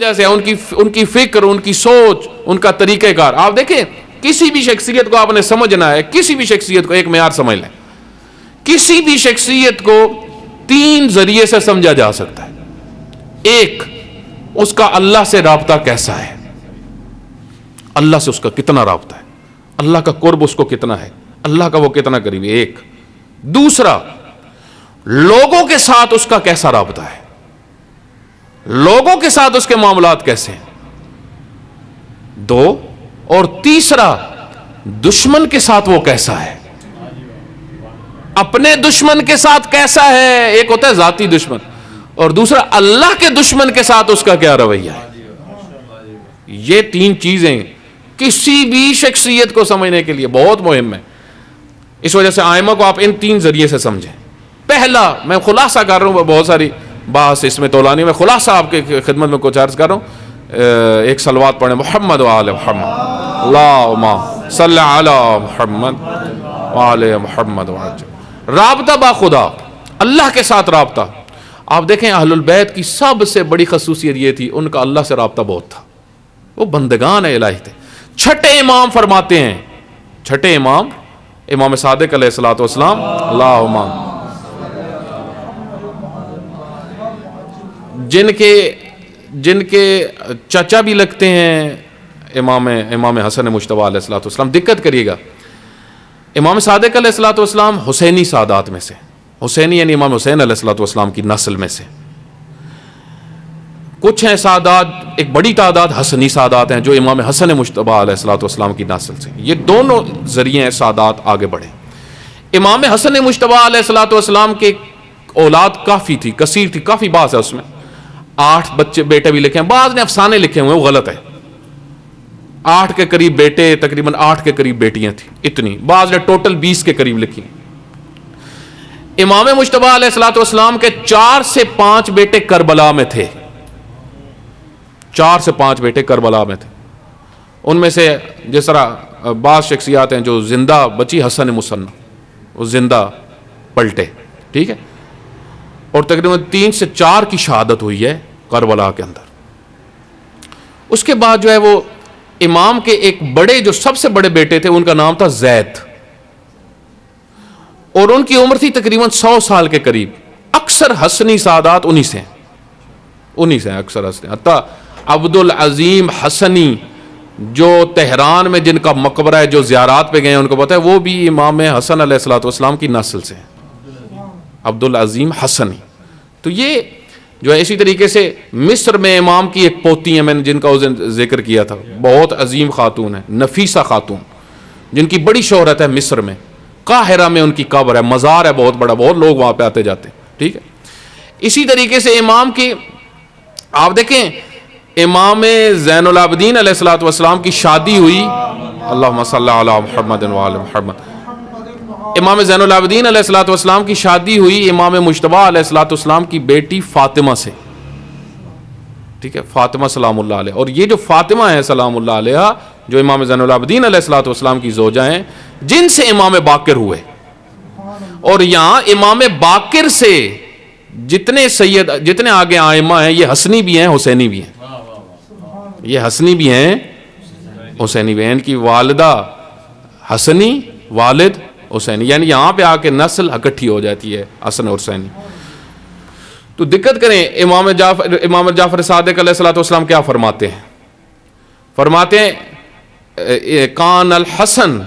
وجہ سے ان کی فکر، ان کی سوچ، ان کا طریقہ کار. آپ دیکھیں کسی بھی شخصیت کو آپ نے سمجھنا ہے، کسی بھی شخصیت کو ایک معیار سمجھ لیں، کسی بھی شخصیت کو 3 ذریعے سے سمجھا جا سکتا ہے. ایک، اس کا اللہ سے رابطہ کیسا ہے، اللہ سے اس کا کتنا رابطہ ہے، اللہ کا قرب اس کو کتنا ہے، اللہ کا وہ کتنا قریب ہے. ایک. دوسرا، لوگوں کے ساتھ اس کا کیسا رابطہ ہے، لوگوں کے ساتھ اس کے معاملات کیسے ہیں. 2. اور تیسرا، دشمن کے ساتھ وہ کیسا ہے، اپنے دشمن کے ساتھ کیسا ہے. ایک ہوتا ہے ذاتی دشمن، اور دوسرا اللہ کے دشمن کے ساتھ اس کا کیا رویہ ہے. یہ 3 چیزیں کسی بھی شخصیت کو سمجھنے کے لیے بہت مہم ہے. اس وجہ سے آئمہ کو آپ ان 3 ذریعے سے سمجھیں. پہلا، میں خلاصہ کر رہا ہوں، بہت ساری بحث اس میں طولانی، میں خلاصہ آپ کے خدمت میں کچھ عرض کر رہا ہوں. ایک صلوات پڑھیں، محمد و آل محمد، اللہم صلی علی محمد و آل محمد. رابطہ با خدا، اللہ کے ساتھ رابطہ. آپ دیکھیں اہل البیت کی سب سے بڑی خصوصیت یہ تھی، ان کا اللہ سے رابطہ بہت تھا، وہ بندگان الہی تھے. چھٹے امام فرماتے ہیں، چھٹے امام، امام صادق علیہ الصلوۃ والسلام، اللہم، جن کے چچا بھی لگتے ہیں امام حسن مجتبی علیہ الصلوۃ والسلام. دقت کریے گا، امام صادق علیہ الصلوۃ والسلام حسینی سادات میں سے، حسینی یعنی امام حسین علیہ الصلوۃ والسلام کی نسل میں سے. کچھ ہیں سادات، ایک بڑی تعداد حسنی سادات ہیں جو امام حسن مجتبی علیہ الصلوۃ والسلام کی نسل سے. یہ دونوں ذریعے ہیں سادات آگے بڑھے. امام حسن مجتبی علیہ الصلوۃ والسلام کے اولاد کافی تھی، کثیر تھی، کافی بات ہے اس میں. 8 بچے بیٹے بھی لکھے ہیں، بعض نے افسانے لکھے ہوئے، وہ غلط ہے. 8 کے قریب بیٹے، تقریباً 8 کے قریب بیٹیاں تھیں، اتنی. بعض نے ٹوٹل 20 کے قریب لکھی. امام مجتبی علیہ الصلوۃ والسلام کے 4 سے 5 بیٹے کربلا میں تھے، 4 سے 5 بیٹے کربلا میں تھے. ان میں سے جس طرح بعض شخصیات ہیں جو زندہ بچی، حسن مصنع وہ زندہ پلٹے، ٹھیک ہے، اور تقریباً 3 سے 4 کی شہادت ہوئی ہے کربلا کے اندر. اس کے بعد جو ہے وہ امام کے ایک بڑے، جو سب سے بڑے بیٹے تھے، ان کا نام تھا زید، اور ان کی عمر تھی تقریباً 100 سال کے قریب. اکثر حسنی سادات انہی سے ہیں اکثر حسنی. حتیٰ عبد العظیم حسنی جو تہران میں جن کا مقبرہ ہے، جو زیارات پہ گئے ہیں ان کو پتہ ہے، وہ بھی امام حسن علیہ الصلوۃ والسلام کی نسل سے ہیں، عبد العظیم حسنی. تو یہ جو ہے اسی طریقے سے مصر میں امام کی ایک پوتی ہیں، میں نے جن کا ذکر کیا تھا، بہت عظیم خاتون ہے، نفیسہ خاتون، جن کی بڑی شہرت ہے مصر میں. قاہرہ میں ان کی قبر ہے، مزار ہے بہت بڑا، بہت لوگ وہاں پہ آتے جاتے ہیں، ٹھیک ہے. اسی طریقے سے امام کی آپ دیکھیں، امام زین العابدین علیہ الصلوۃ والسلام کی شادی ہوئی، اللہم صلی علی محمد و آل محمد. امام زین العابدین علیہ الصلوۃ والسلام کی شادی ہوئی امام مجتبی علیہ الصلوۃ والسلام کی بیٹی فاطمہ سے، ٹھیک ہے، فاطمہ سلام اللہ علیہ. اور یہ جو فاطمہ ہے سلام اللہ علیہ، جو امام زین العابدین علیہ الصلوۃ والسلام کی زوجہ ہیں، جن سے امام باقر ہوئے. اور یہاں امام باقر سے جتنے آگے آئمہ ہیں، یہ حسنی بھی ہیں، حسینی بھی ہیں، یہ حسنی بھی ہیں، حسینی بھی ہیں. ان کی والدہ حسنی، والد حسینی، یعنی یہاں پہ آ کے نسل اکٹھی ہو جاتی ہے، حسن اور حسینی. تو دقت کریں، امام جعفر صادق علیہ الصلوۃ والسلام کیا فرماتے ہیں؟ فرماتے ہیں کان الحسن،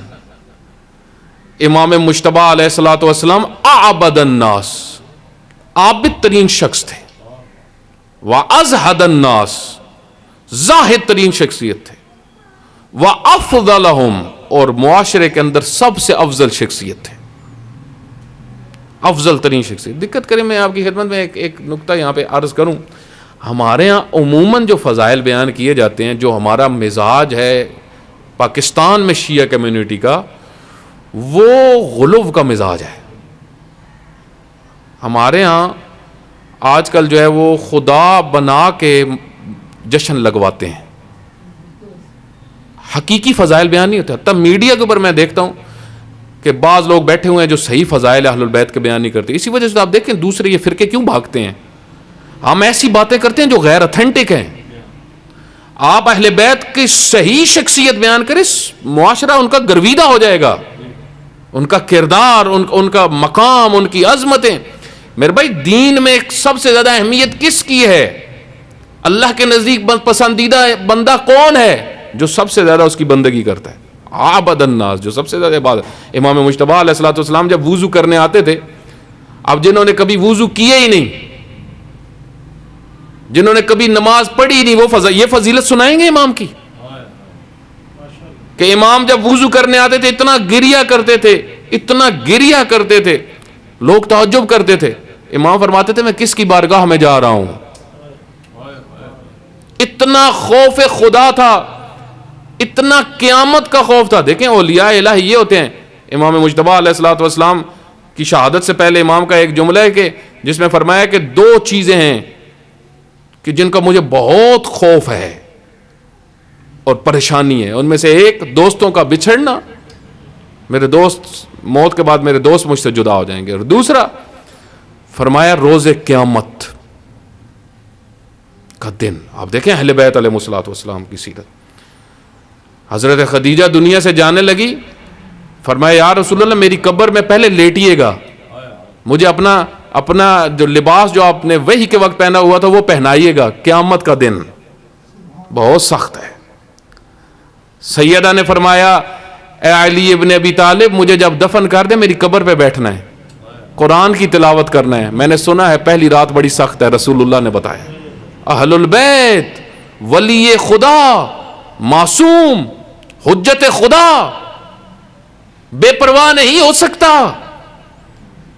امام مجتبی علیہ الصلوۃ والسلام اعبد الناس، عابد ترین شخص تھے، وازہد الناس، زاہد ترین شخصیت تھے، وافضلہم، اور معاشرے کے اندر سب سے افضل شخصیت تھے، افضل ترین شخصیت. دقت کریں، میں آپ کی خدمت میں ایک نقطہ یہاں پہ عرض کروں. ہمارے ہاں عموماً جو فضائل بیان کیے جاتے ہیں، جو ہمارا مزاج ہے پاکستان میں شیعہ کمیونٹی کا، وہ غلو کا مزاج ہے. ہمارے ہاں آج کل جو ہے وہ خدا بنا کے جشن لگواتے ہیں، حقیقی فضائل بیان نہیں ہوتے. حتیٰ میڈیا کے اوپر میں دیکھتا ہوں کہ بعض لوگ بیٹھے ہوئے ہیں جو صحیح فضائل اہل البیت کے بیان نہیں کرتے. اسی وجہ سے آپ دیکھیں دوسرے یہ فرقے کیوں بھاگتے ہیں. ہم ایسی باتیں کرتے ہیں جو غیر اتھینٹک ہیں، آپ اہل بیت کی صحیح شخصیت بیان کریں، معاشرہ ان کا گرویدہ ہو جائے گا، ان کا کردار، ان کا مقام، ان کی عظمتیں. میرے بھائی دین میں سب سے زیادہ اہمیت کس کی ہے؟ اللہ کے نزدیک پسندیدہ بندہ کون ہے؟ جو سب سے زیادہ اس کی بندگی کرتا ہے. عابد الناس، جو سب سے زیادہ عبادت. امام مجتبی علیہ الصلوۃ والسلام جب وضو کرنے آتے تھے، اب جنہوں نے کبھی وضو کیے ہی نہیں، جنہوں نے کبھی نماز پڑھی ہی نہیں، وہ یہ فضیلت سنائیں گے امام کی کہ امام جب وضو کرنے آتے تھے اتنا گریا کرتے تھے، اتنا گریا کرتے تھے، لوگ تعجب کرتے تھے. امام فرماتے تھے میں کس کی بارگاہ میں جا رہا ہوں. اتنا خوف خدا تھا، اتنا قیامت کا خوف تھا. دیکھیں اولیاء الہ یہ ہوتے ہیں. امام مجتبی علیہ الصلوۃ والسلام کی شہادت سے پہلے امام کا ایک جملہ ہے کہ جس میں فرمایا کہ دو چیزیں ہیں کہ جن کا مجھے بہت خوف ہے اور پریشانی ہے. ان میں سے ایک دوستوں کا بچھڑنا، میرے دوست موت کے بعد میرے دوست مجھ سے جدا ہو جائیں گے، اور دوسرا فرمایا روز قیامت کا دن. آپ دیکھیں اہل بیت علیہ الصلوۃ والسلام کی سیرت. حضرت خدیجہ دنیا سے جانے لگی، فرمایا یا رسول اللہ میری قبر میں پہلے لیٹیے گا، مجھے اپنا جو لباس جو آپ نے وحی کے وقت پہنا ہوا تھا وہ پہنائیے گا، قیامت کا دن بہت سخت ہے. سیدہ نے فرمایا اے علی ابن ابی طالب مجھے جب دفن کر دے میری قبر پہ بیٹھنا ہے، قرآن کی تلاوت کرنا ہے. میں نے سنا ہے پہلی رات بڑی سخت ہے، رسول اللہ نے بتایا. اہل البیت، ولی خدا، معصوم، حجت خدا، بے پرواہ نہیں ہو سکتا.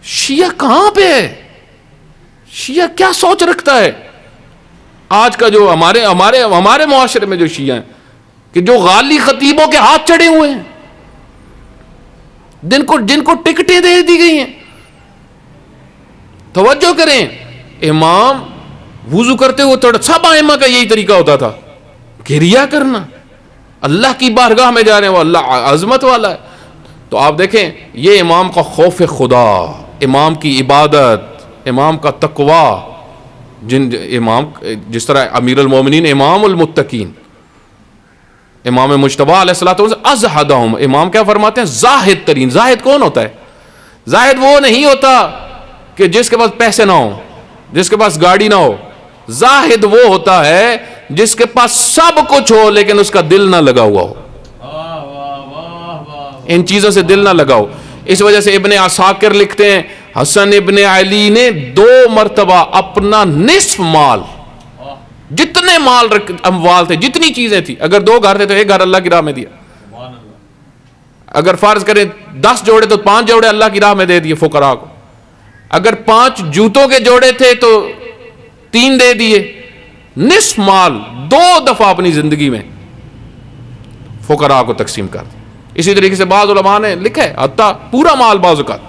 شیعہ کہاں پہ ہے؟ شیعہ کیا سوچ رکھتا ہے؟ آج کا جو ہمارے معاشرے میں جو شیعہ ہیں کہ جو غالی خطیبوں کے ہاتھ چڑھے ہوئے ہیں، جن کو ٹکٹیں دے دی گئی ہیں. توجہ کریں، امام وضو کرتے ہوئے سب ائمہ کا یہی طریقہ ہوتا تھا، گریا کرنا. اللہ کی بارگاہ میں جا رہے ہیں، وہ اللہ عظمت والا ہے. تو آپ دیکھیں یہ امام کا خوف خدا، امام کی عبادت، امام کا تقوی. امام جس طرح امیر المومنین امام المتقین، امام مجتبی علیہ الصلوۃ والسلام ازہدہم، امام کیا فرماتے ہیں؟ زاہد ترین. زاہد کون ہوتا ہے؟ زاہد وہ نہیں ہوتا کہ جس کے پاس پیسے نہ ہو، جس کے پاس گاڑی نہ ہو. زاہد وہ ہوتا ہے جس کے پاس سب کچھ ہو لیکن اس کا دل نہ لگا ہوا ہو، ان چیزوں سے دل نہ لگاؤ. اس وجہ سے ابن عساکر لکھتے ہیں حسن ابن علی نے 2 مرتبہ اپنا نصف مال، جتنے اموال تھے، جتنی چیزیں تھی، اگر 2 گھر تھے تو 1 گھر اللہ کی راہ میں دیا، اگر فرض کریں 10 جوڑے تو 5 جوڑے اللہ کی راہ میں دے دیے فقراء کو، اگر 5 جوتوں کے جوڑے تھے تو 3 دے دیے. نصف مال 2 دفعہ اپنی زندگی میں فقراء کو تقسیم کر دیا. اسی طریقے سے بعض علماء نے لکھا ہے حتیٰ پورا مال بعض اوقات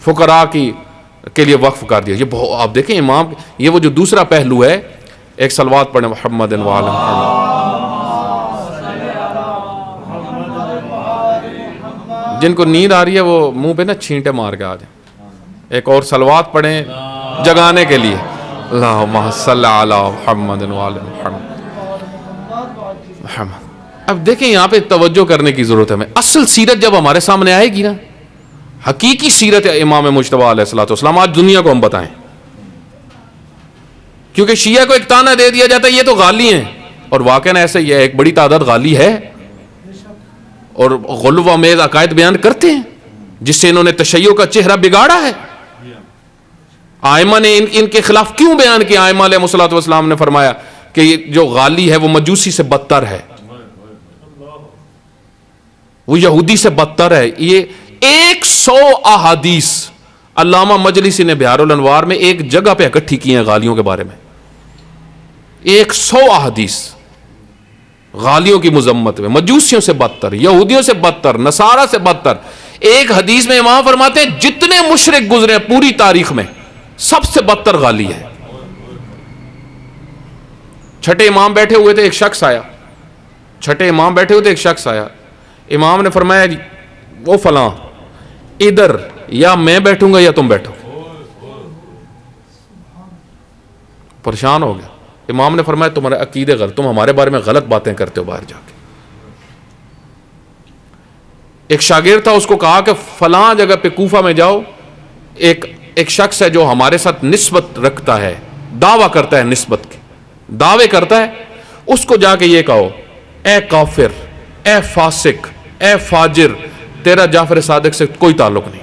فقراء کے لیے وقف کر دیا. یہ آپ دیکھیں امام، یہ وہ جو دوسرا پہلو ہے. ایک صلوات پڑھیں محمد وعلی محمد. جن کو نیند آ رہی ہے وہ منہ پہ نا چھینٹے مار کے آ جائیں. ایک اور صلوات پڑھیں جگانے کے لیے. اللہم صلی علی محمد وعلی محمد. اب دیکھیں یہاں پہ توجہ کرنے کی ضرورت ہے. اصل سیرت جب ہمارے سامنے آئے گی نا، حقیقی سیرت امام مجتبی علیہ الصلوۃ والسلام، آج دنیا کو ہم بتائیں. کیونکہ شیعہ کو ایک تانا دے دیا جاتا ہے یہ تو غالی ہیں، اور واقعاً ایسا ہی ہے، ایک بڑی تعداد غالی ہے اور غلو آمیز عقائد بیان کرتے ہیں جس سے انہوں نے تشیع کا چہرہ بگاڑا ہے. آئمہ نے ان کے خلاف کیوں بیان کیا؟ آئمہ علیہ الصلوۃ والسلام نے فرمایا کہ یہ جو غالی ہے وہ مجوسی سے بدتر ہے، وہ یہودی سے بدتر ہے. یہ 100 احادیث علامہ مجلسی نے بہار الانوار میں ایک جگہ پہ اکٹھی کی ہیں غالیوں کے بارے میں. 100 احادیث غالیوں کی مذمت میں، مجوسیوں سے بدتر، یہودیوں سے بدتر، نصارہ سے بدتر. ایک حدیث میں امام فرماتے ہیں جتنے مشرک گزرے پوری تاریخ میں سب سے بدتر غالی ہے. چھٹے امام بیٹھے ہوئے تھے، ایک شخص آیا. امام نے فرمایا جی وہ فلاں ادھر یا میں بیٹھوں گا یا تم بیٹھو. پریشان ہو گیا. امام نے فرمایا تمہارے عقیدے غلط، تم ہمارے بارے میں غلط باتیں کرتے ہو باہر جا کے. ایک شاگرد تھا، اس کو کہا کہ فلاں جگہ پہ کوفہ میں جاؤ، ایک شخص ہے جو ہمارے ساتھ نسبت رکھتا ہے، دعویٰ کرتا ہے، نسبت کے دعوے کرتا ہے، اس کو جا کے یہ کہو اے کافر، اے فاسق، اے فاجر، تیرا جعفر صادق سے کوئی تعلق نہیں.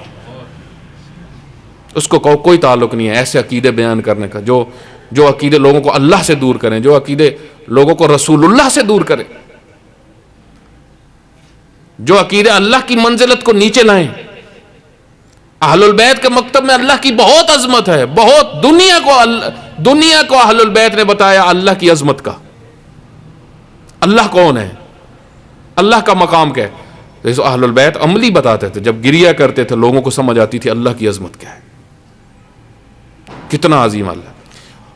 اس کو کہو کوئی تعلق نہیں ہے ایسے عقیدے بیان کرنے کا جو عقیدے لوگوں کو اللہ سے دور کریں، جو عقیدے لوگوں کو رسول اللہ سے دور کریں، جو عقیدے اللہ کی منزلت کو نیچے لائیں. اہل البیت کے مکتب میں اللہ کی بہت عظمت ہے، بہت. دنیا کو اہل البیت نے بتایا اللہ کی عظمت کا. اللہ کون ہے، اللہ کا مقام کیا ہے. تو اہل البیت عملی بتاتے تھے، جب گریا کرتے تھے لوگوں کو سمجھ آتی تھی اللہ کی عظمت کیا ہے، کتنا عظیم اللہ.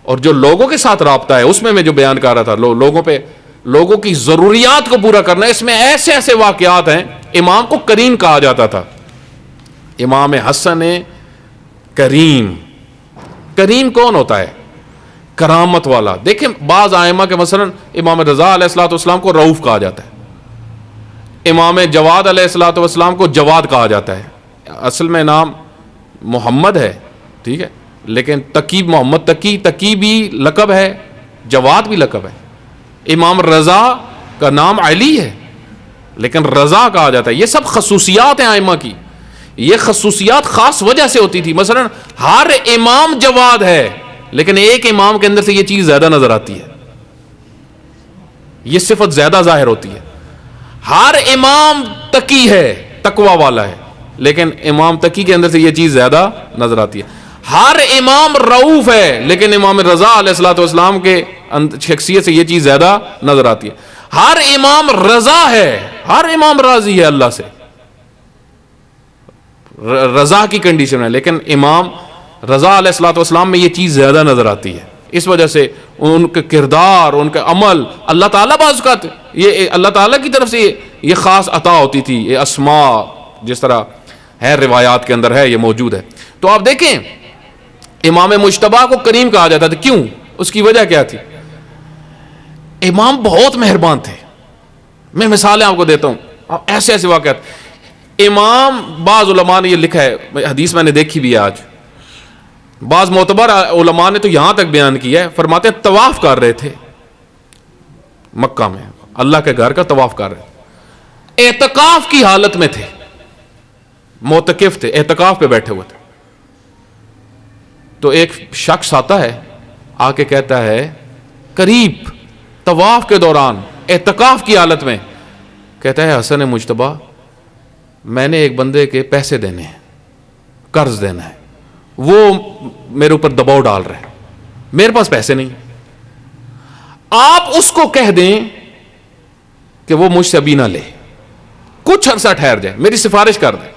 اور جو لوگوں کے ساتھ رابطہ ہے، اس میں جو بیان کر رہا تھا، لوگوں کی ضروریات کو پورا کرنا، اس میں ایسے ایسے واقعات ہیں. امام کو کریم کہا جاتا تھا، امام حسن کریم. کریم کون ہوتا ہے؟ کرامت والا. دیکھیں بعض ائمہ کے مثلا امام رضا علیہ الصلوۃ والسلام کو رؤوف کہا جاتا ہے، امام جواد علیہ الصلوۃ والسلام کو جواد کہا جاتا ہے. اصل میں نام محمد ہے، ٹھیک ہے، لیکن تقی محمد تقی بھی لقب ہے، جواد بھی لقب ہے. امام رضا کا نام علی ہے لیکن رضا کہا جاتا ہے. یہ سب خصوصیات ہیں ائمہ کی، یہ خصوصیات خاص وجہ سے ہوتی تھی. مثلا ہر امام جواد ہے لیکن ایک امام کے اندر سے یہ چیز زیادہ نظر آتی ہے، یہ صفت زیادہ ظاہر ہوتی ہے. ہر امام تقی ہے، تقوی والا ہے، لیکن امام تقی کے اندر سے یہ چیز زیادہ نظر آتی ہے. ہر امام رؤوف ہے لیکن امام رضا علیہ الصلوۃ والسلام کے شخصیت سے یہ چیز زیادہ نظر آتی ہے. ہر امام رضا ہے، ہر امام راضی ہے اللہ سے، رضا کی کنڈیشن ہے، لیکن امام رضا علیہ الصلوۃ والسلام میں یہ چیز زیادہ نظر آتی ہے. اس وجہ سے ان کے کردار، ان کے عمل، اللہ تعالیٰ بعض اوقات یہ اللہ تعالیٰ کی طرف سے یہ خاص عطا ہوتی تھی. یہ اسماء جس طرح ہے روایات کے اندر ہے، یہ موجود ہے. تو آپ دیکھیں امام مجتبیٰ کو کریم کہا جاتا تھا. کیوں؟ اس کی وجہ کیا تھی؟ امام بہت مہربان تھے. میں مثالیں آپ کو دیتا ہوں، ایسے ایسے واقعات. امام، بعض علماء نے یہ لکھا ہے، حدیث میں نے دیکھی بھی ہے، آج بعض معتبر علماء نے تو یہاں تک بیان کیا ہے، فرماتے ہیں طواف کر رہے تھے مکہ میں، اللہ کے گھر کا طواف کر رہے تھے، اعتکاف کی حالت میں تھے، معتکف تھے، اعتکاف پہ بیٹھے ہوئے تھے. تو ایک شخص آتا ہے، آ کے کہتا ہے قریب طواف کے دوران اعتکاف کی حالت میں، کہتا ہے حسن مجتبیٰ میں نے ایک بندے کے پیسے دینے ہیں، قرض دینا ہے، وہ میرے اوپر دباؤ ڈال رہے ہیں، میرے پاس پیسے نہیں. آپ اس کو کہہ دیں کہ وہ مجھ سے ابھی نہ لے، کچھ عرصہ ٹھہر جائے، میری سفارش کر دیں.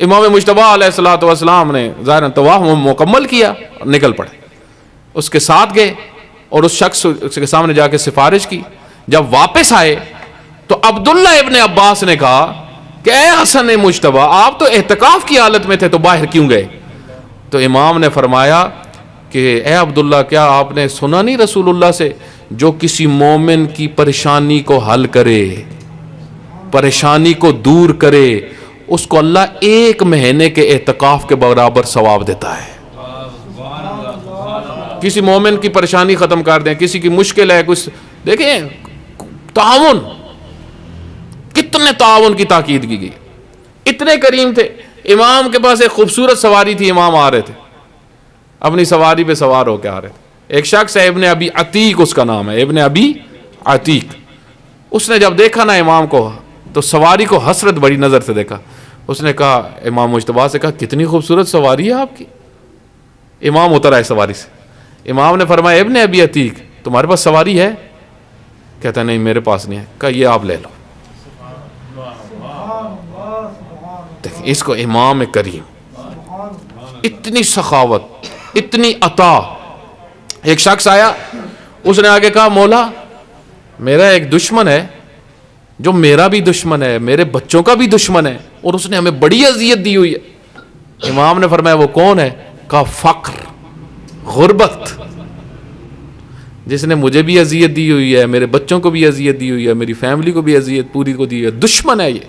امام مجتبیٰ علیہ الصلوۃ والسلام نے ظاہراً طواف مکمل کیا اور نکل پڑے. اس کے ساتھ گئے اور اس شخص کے سامنے جا کے سفارش کی. جب واپس آئے تو عبداللہ ابن عباس نے کہا کہ اے حسن مجتبیٰ آپ تو اعتکاف کی حالت میں تھے تو باہر کیوں گئے؟ تو امام نے فرمایا کہ اے عبداللہ کیا آپ نے سنا نہیں رسول اللہ سے، جو کسی مومن کی پریشانی کو حل کرے، پریشانی کو دور کرے، اس کو اللہ 1 مہینے کے اعتکاف کے برابر ثواب دیتا ہے. کسی مومن کی پریشانی ختم کر دیں، کسی کی مشکل ہے کچھ، دیکھیں تعاون، کتنے تعاون کی تاکید کی گئی. اتنے کریم تھے. امام کے پاس ایک خوبصورت سواری تھی، امام آ رہے تھے، اپنی سواری پہ سوار ہو کے آ رہے تھے. ایک شخص ہے ابن ابی عتیق، اس کا نام ہے ابن ابی عتیق. اس نے جب دیکھا نا امام کو تو سواری کو حسرت بڑی نظر سے دیکھا. اس نے کہا، امام مجتبیٰ سے کہا کتنی خوبصورت سواری ہے آپ کی. امام اتر آئے سواری سے. امام نے فرمایا ابن ابی عتیق تمہارے پاس سواری ہے؟ کہتا نہیں میرے پاس نہیں ہے. کہا یہ آپ لے لو. اس کو امام کریم، اتنی سخاوت، اتنی عطا. ایک شخص آیا، اس نے آگے کہا مولا میرا ایک دشمن ہے جو میرا بھی دشمن ہے، میرے بچوں کا بھی دشمن ہے، اور اس نے ہمیں بڑی اذیت دی ہوئی ہے. امام نے فرمایا وہ کون ہے؟ کہا فقر، غربت. جس نے مجھے بھی اذیت دی ہوئی ہے, میرے بچوں کو بھی اذیت دی ہوئی ہے, میری فیملی کو بھی اذیت پوری کو دی ہے, دشمن ہے یہ.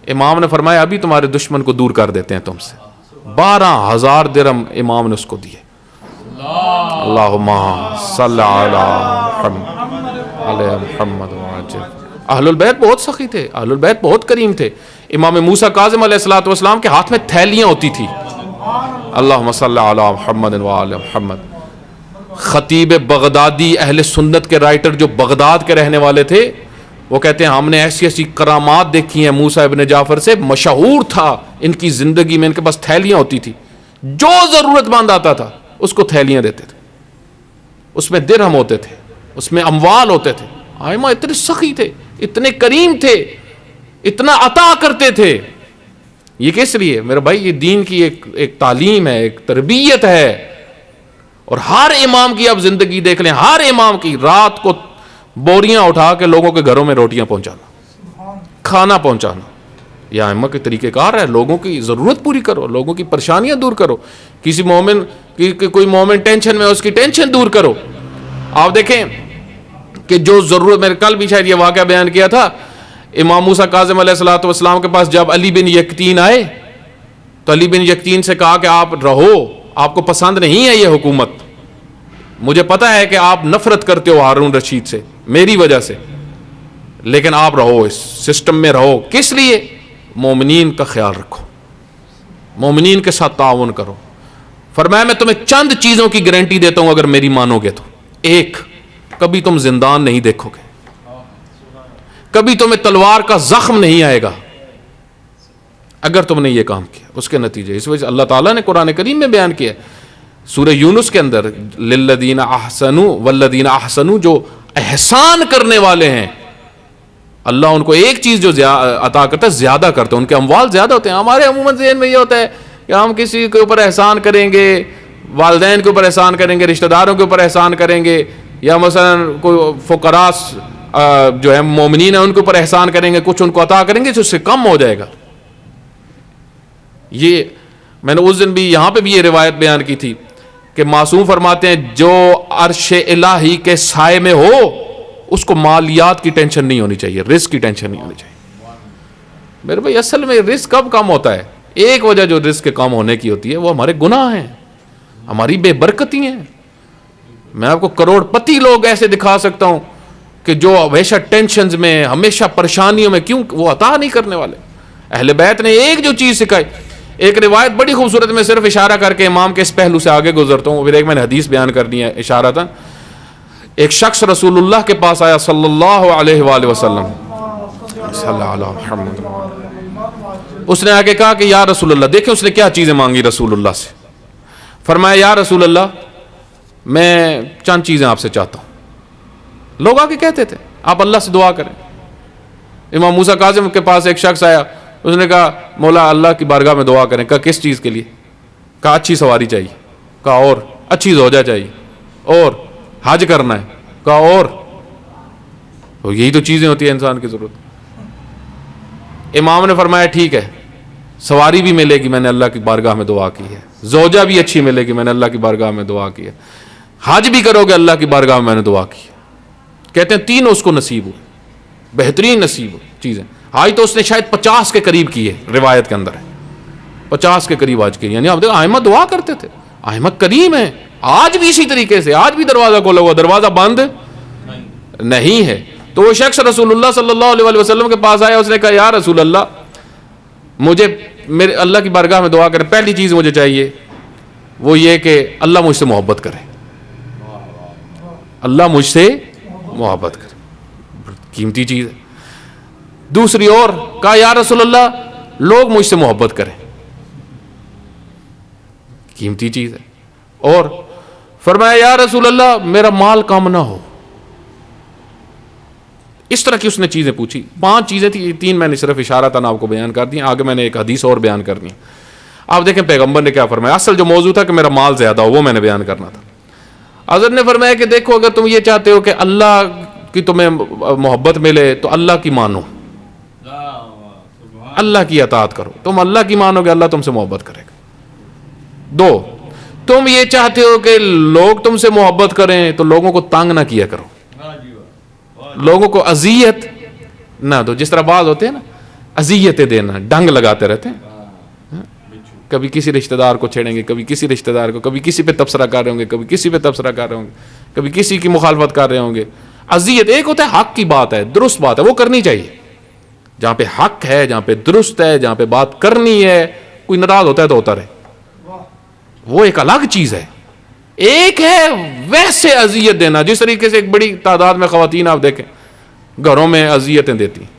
امام نے فرمایا ابھی تمہارے دشمن کو دور کر دیتے ہیں تم سے. 12,000 درہم امام نے اس کو دیے. اللہم صلی علی محمد وعجل. اہل البیت بہت سخی تھے, اہل البیت بہت کریم تھے. امام موسیٰ کاظم علیہ الصلوۃ والسلام کے ہاتھ میں تھیلیاں ہوتی تھی. اللہم صلی علی محمد وعلی محمد. خطیب بغدادی اہل سنت کے رائٹر جو بغداد کے رہنے والے تھے, وہ کہتے ہیں ہم نے ایسی ایسی کرامات دیکھی ہیں موسیٰ ابن جعفر سے. مشہور تھا ان کی زندگی میں, ان کے پاس تھیلیاں ہوتی تھی, جو ضرورت مند آتا تھا اس کو تھیلیاں دیتے تھے. اس میں درہم ہوتے تھے, اس میں اموال ہوتے تھے. آئمہ اتنے سخی تھے, اتنے کریم تھے, اتنا عطا کرتے تھے. یہ کس لیے میرے بھائی؟ یہ دین کی ایک تعلیم ہے, ایک تربیت ہے. اور ہر امام کی آپ زندگی دیکھ لیں, ہر امام کی رات کو بوریاں اٹھا کے لوگوں کے گھروں میں روٹیاں پہنچانا, کھانا پہنچانا. یہ ائمہ کے طریقہ کار ہے. لوگوں کی ضرورت پوری کرو, لوگوں کی پریشانیاں دور کرو. کسی مومن کی کوئی مومن ٹینشن میں, اس کی ٹینشن دور کرو. آپ دیکھیں کہ جو ضرورت, میں نے کل بھی شاید یہ واقعہ بیان کیا تھا, امام موسیٰ کاظم علیہ الصلوۃ والسلام کے پاس جب علی بن یقطین آئے تو علی بن یقطین سے کہا کہ آپ رہو, آپ کو پسند نہیں ہے یہ حکومت, مجھے پتا ہے کہ آپ نفرت کرتے ہو ہارون رشید سے میری وجہ سے, لیکن آپ رہو, اس سسٹم میں رہو. کس لیے؟ مومنین کا خیال رکھو, مومنین کے ساتھ تعاون کرو. فرمایا میں تمہیں چند چیزوں کی گارنٹی دیتا ہوں اگر میری مانو گے تو. ایک, کبھی تم زندان نہیں دیکھو گے, کبھی تمہیں تلوار کا زخم نہیں آئے گا اگر تم نے یہ کام کیا. اس کے نتیجے اس وجہ سے اللہ تعالیٰ نے قرآن کریم میں بیان کیا سورہ یونس کے اندر, للذین احسنوا والذین احسنوا, جو احسان کرنے والے ہیں اللہ ان کو ایک چیز جو عطا کرتا ہے زیادہ کرتا ہے, ان کے اموال زیادہ ہوتے ہیں. ہمارے عموماً ذہن میں یہ ہوتا ہے کہ ہم کسی کے اوپر احسان کریں گے, والدین کے اوپر احسان کریں گے, رشتہ داروں کے اوپر احسان کریں گے, یا مثلا کوئی فقراء جو ہے مومنین ہیں ان کے اوپر احسان کریں گے, کچھ ان کو عطا کریں گے تو اس سے کم ہو جائے گا. یہ میں نے اس دن بھی یہاں پہ بھی یہ روایت بیان کی تھی کہ معصوم فرماتے ہیں جو عرش الہی کے سائے میں ہو اس کو مالیات کی ٹینشن نہیں ہونی چاہیے, رزق کی ٹینشن نہیں ہونی چاہیے. میرے بھائی اصل میں رزق کب کم ہوتا ہے؟ ایک وجہ جو رزق کے کم ہونے کی ہوتی ہے وہ ہمارے گناہ ہیں, ہماری بے برکتی ہیں. میں آپ کو کروڑ پتی لوگ ایسے دکھا سکتا ہوں کہ جو ہمیشہ ٹینشنز میں, ہمیشہ پریشانیوں میں, کیوں؟ وہ عطا نہیں کرنے والے. اہل بیت نے ایک جو چیز سکھائی, ایک روایت بڑی خوبصورت, میں صرف اشارہ کر کے امام کے اس پہلو سے آگے گزرتا ہوں, پھر ایک میں نے حدیث بیان کرنی ہے اشارتاً. ایک شخص رسول اللہ کے پاس آیا صلی اللہ علیہ وآلہ وسلم, صلی اللہ علیہ محمد. اس نے آگے کہا کہ یا رسول اللہ, دیکھیں اس نے کیا چیزیں مانگی رسول اللہ سے. فرمایا یا رسول اللہ میں چند چیزیں آپ سے چاہتا ہوں. لوگ آگے کہتے تھے آپ اللہ سے دعا کریں. امام موسیٰ کاظم کے پاس ایک شخص آیا, اس نے کہا مولا اللہ کی بارگاہ میں دعا کریں. کہا کس چیز کے لیے؟ کہا اچھی سواری چاہیے. کہا اور؟ اچھی زوجہ چاہیے. اور؟ حج کرنا ہے. کہا اور؟ تو یہی تو چیزیں ہوتی ہیں انسان کی ضرورت. امام نے فرمایا ٹھیک ہے, سواری بھی ملے گی, میں نے اللہ کی بارگاہ میں دعا کی ہے. زوجہ بھی اچھی ملے گی, میں نے اللہ کی بارگاہ میں دعا کی ہے. حج بھی کرو گے, اللہ کی بارگاہ میں نے دعا کی ہے. کہتے ہیں تینوں اس کو نصیب ہوئے, بہترین نصیب ہوئی چیزیں. حج تو اس نے شاید 50 کے قریب کی ہے, روایت کے اندر ہے 50 کے قریب حج کی. یعنی آپ دیکھو ائمہ دعا کرتے تھے, ائمہ کریم ہیں. آج بھی اسی طریقے سے, آج بھی دروازہ کھولا ہوا, دروازہ بند نہیں ہے. تو وہ شخص رسول اللہ صلی اللہ علیہ وسلم کے پاس آیا, اس نے کہا یا رسول اللہ مجھے میرے اللہ کی بارگاہ میں دعا کریں, پہلی چیز مجھے چاہیے وہ یہ کہ اللہ مجھ سے محبت کرے, اللہ مجھ سے محبت کرے, قیمتی چیز ہے. دوسری اور کہا یا رسول اللہ لوگ مجھ سے محبت کریں, قیمتی چیز ہے. اور فرمایا یا رسول اللہ میرا مال کم نہ ہو. اس طرح کی اس نے چیزیں پوچھی. 5 چیزیں تھیں, 3 میں نے صرف اشارتاً آپ کو بیان کر دی. آگے میں نے ایک حدیث اور بیان کرنی ہے. آپ دیکھیں پیغمبر نے کیا فرمایا. اصل جو موضوع تھا کہ میرا مال زیادہ ہو, وہ میں نے بیان کرنا تھا. حضرت نے فرمایا کہ دیکھو اگر تم یہ چاہتے ہو کہ اللہ کی تمہیں محبت ملے تو اللہ کی مانو, اللہ کی اطاعت کرو. تم اللہ کی مانو گے اللہ تم سے محبت کرے گا. 2, تم یہ چاہتے ہو کہ لوگ تم سے محبت کریں تو لوگوں کو تنگ نہ کیا کرو, لوگوں کو اذیت نہ دو. جس طرح بعض ہوتے ہیں نا اذیتیں دینا, ڈنگ لگاتے رہتے ہیں, کبھی کسی رشتہ دار کو چھیڑیں گے, کبھی کسی رشتہ دار کو, کبھی کسی پہ تبصرہ کر رہے ہوں گے, کبھی کسی پہ تبصرہ کر رہے ہوں گے, کبھی کسی کی مخالفت کر رہے ہوں گے. اذیت ایک ہوتا ہے حق کی بات ہے, درست بات ہے, وہ کرنی چاہیے. جہاں پہ حق ہے, جہاں پہ درست ہے, جہاں پہ بات کرنی ہے, کوئی ناراض ہوتا ہے تو ہوتا رہے, وہ ایک الگ چیز ہے. ایک ہے ویسے اذیت دینا, جس طریقے سے ایک بڑی تعداد میں خواتین آپ دیکھیں گھروں میں اذیتیں دیتی ہیں,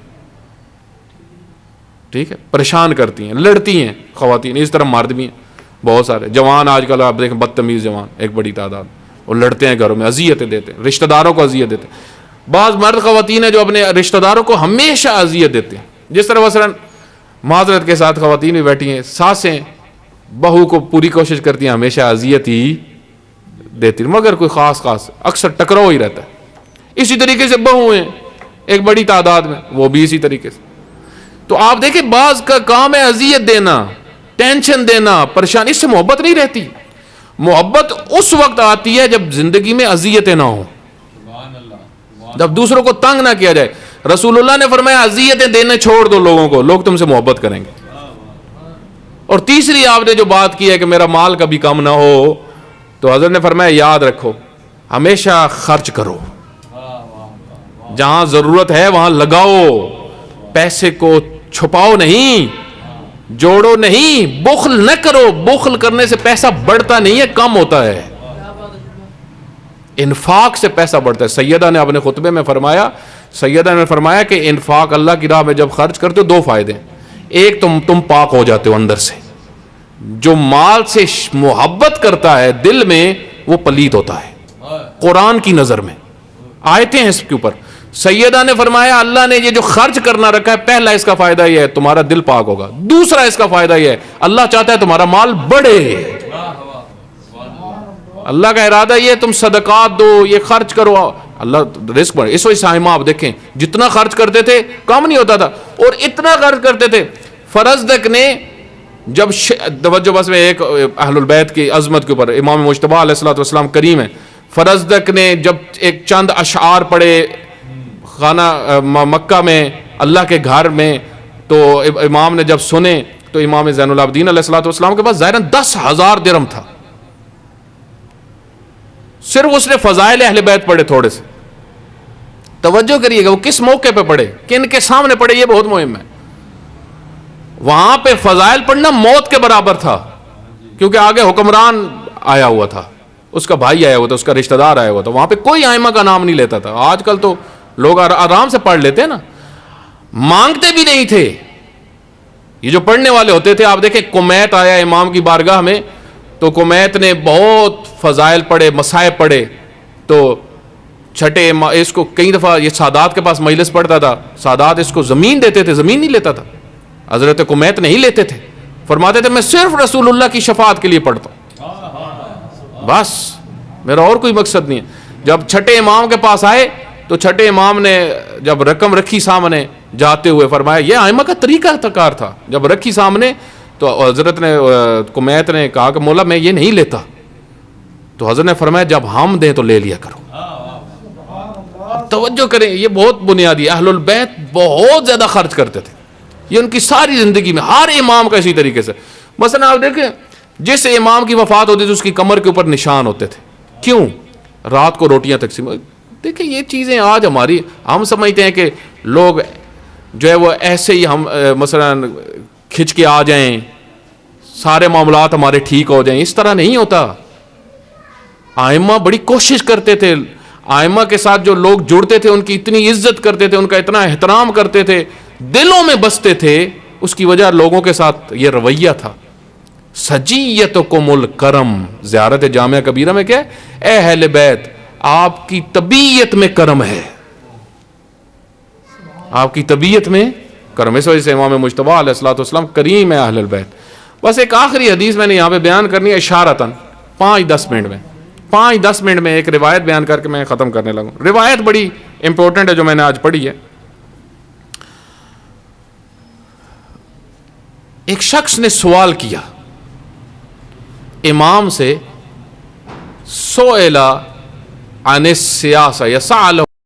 ٹھیک ہے, پریشان کرتی ہیں, لڑتی ہیں خواتین. اس طرح مرد بھی ہیں بہت سارے, جوان آج کل آپ دیکھیں بدتمیز جوان ایک بڑی تعداد, وہ لڑتے ہیں گھروں میں, اذیتیں دیتے ہیں, رشتہ داروں کو اذیت دیتے ہیں. بعض مرد خواتین ہیں جو اپنے رشتہ داروں کو ہمیشہ اذیت دیتے ہیں. جس طرح مثلا معذرت کے ساتھ خواتین بھی بیٹھی ہیں, ساسیں بہو کو پوری کوشش کرتی ہیں ہمیشہ اذیت ہی دیتی ہیں, مگر کوئی خاص اکثر ٹکراؤ ہی رہتا ہے. اسی طریقے سے بہو ہیں ایک بڑی تعداد میں, وہ بھی اسی طریقے سے. تو آپ دیکھیں بعض کا کام ہے اذیت دینا, ٹینشن دینا, پریشانی. اس سے محبت نہیں رہتی. محبت اس وقت آتی ہے جب زندگی میں اذیتیں نہ ہوں, جب دوسروں کو تنگ نہ کیا جائے. رسول اللہ نے فرمایا اذیتیں دینے چھوڑ دو لوگوں کو, لوگ تم سے محبت کریں گے. اور تیسری آپ نے جو بات کی ہے کہ میرا مال کبھی کم نہ ہو, تو حضرت نے فرمایا یاد رکھو ہمیشہ خرچ کرو, جہاں ضرورت ہے وہاں لگاؤ, پیسے کو چھپاؤ نہیں, جوڑو نہیں, بخل نہ کرو. بخل کرنے سے پیسہ بڑھتا نہیں ہے, کم ہوتا ہے. انفاق سے پیسہ بڑھتا ہے. سیدہ نے اپنے خطبے میں فرمایا کہ انفاق اللہ کی راہ میں جب خرچ کرتے ہو دو فائدے ہیں. ایک تم پاک ہو جاتے ہو اندر سے, جو مال سے محبت کرتا ہے دل میں وہ پلیت ہوتا ہے قرآن کی نظر میں. آیتیں ہیں اس کے اوپر. سیدہ نے فرمایا اللہ نے یہ جو خرچ کرنا رکھا ہے, پہلا اس کا فائدہ یہ ہے تمہارا دل پاک ہوگا. دوسرا اس کا فائدہ یہ ہے اللہ چاہتا ہے تمہارا مال بڑھے. اللہ کا ارادہ یہ تم صدقات دو, یہ خرچ کرو, اللہ رزق بڑھے. اس وجہ سے آپ دیکھیں جتنا خرچ کرتے تھے کم نہیں ہوتا تھا, اور اتنا خرچ کرتے تھے. فرزدق نے جب توجہ بس میں ایک اہل البیت کی عظمت کے اوپر, امام مجتبی علیہ الصلوۃ والسلام کریم ہے. فرزدق نے جب ایک چند اشعار پڑھے خانہ مکہ میں اللہ کے گھر میں, تو امام نے جب سنے تو امام زین العابدین علیہ الصلوۃ والسلام کے پاس ظاہراً 10,000 درہم تھا. صرف اس نے فضائل اہل بیت پڑھے تھوڑے سے. توجہ کریے گا وہ کس موقع پہ پڑھے, کن کے سامنے پڑھے, یہ بہت مہم ہے. وہاں پہ فضائل پڑھنا موت کے برابر تھا, کیونکہ آگے حکمران آیا ہوا تھا, اس کا بھائی آیا ہوا تھا, اس کا رشتہ دار آیا ہوا تھا. وہاں پہ کوئی ائمہ کا نام نہیں لیتا تھا. آج کل تو لوگ آرام سے پڑھ لیتے ہیں نا, مانگتے بھی نہیں تھے. یہ جو پڑھنے والے ہوتے تھے, آپ دیکھیں کمیت آیا امام کی بارگاہ میں, تو کمیت نے بہت فضائل پڑھے, مصائب پڑھے. تو چھٹے اس کو کئی دفعہ یہ سادات کے پاس مجلس پڑھتا تھا, سادات اس کو زمین دیتے تھے, زمین نہیں لیتا تھا. حضرت کمیت نہیں لیتے تھے, فرماتے تھے میں صرف رسول اللہ کی شفاعت کے لیے پڑھتا ہوں, بس میرا اور کوئی مقصد نہیں ہے. جب چھٹے امام کے پاس آئے تو چھٹے امام نے جب رقم رکھی سامنے جاتے ہوئے, فرمایا یہ ائمہ کا طریقہ کار تھا. جب رکھی سامنے تو حضرت نے کمیت نے کہا کہ مولا میں یہ نہیں لیتا. تو حضرت نے فرمایا جب ہم دیں تو لے لیا کرو. توجہ کریں, یہ بہت بنیادی. اہل البیت بہت زیادہ خرچ کرتے تھے, یہ ان کی ساری زندگی میں ہر امام کا اسی طریقے سے. مثلا آپ دیکھیں جس امام کی وفات ہوتی تھی اس کی کمر کے اوپر نشان ہوتے تھے. کیوں؟ رات کو روٹیاں تقسیم. دیکھیں یہ چیزیں آج ہم سمجھتے ہیں کہ لوگ جو ہے وہ ایسے ہی ہم مثلا کھچ کے آ جائیں, سارے معاملات ہمارے ٹھیک ہو جائیں. اس طرح نہیں ہوتا. ائمہ بڑی کوشش کرتے تھے. ائمہ کے ساتھ جو لوگ جڑتے تھے ان کی اتنی عزت کرتے تھے, ان کا اتنا احترام کرتے تھے, دلوں میں بستے تھے. اس کی وجہ لوگوں کے ساتھ یہ رویہ تھا. سجیتکم الکرم, زیارت جامعہ کبیرہ میں کیا ہے, اے اہل بیت آپ کی طبیعت میں کرم ہے, آپ کی طبیعت میں کرم. اس وجہ سے امام مجتبی علیہ الصلوۃ والسلام کریم ہے اہل البیت. بس ایک آخری حدیث میں نے یہاں پہ بیان کرنی ہے اشارتاً 5-10 منٹ میں ایک روایت بیان کر کے میں ختم کرنے لگوں. روایت بڑی امپورٹنٹ ہے جو میں نے آج پڑھی ہے. ایک شخص نے سوال کیا امام سے سئل عن السیاسہ یسع لہ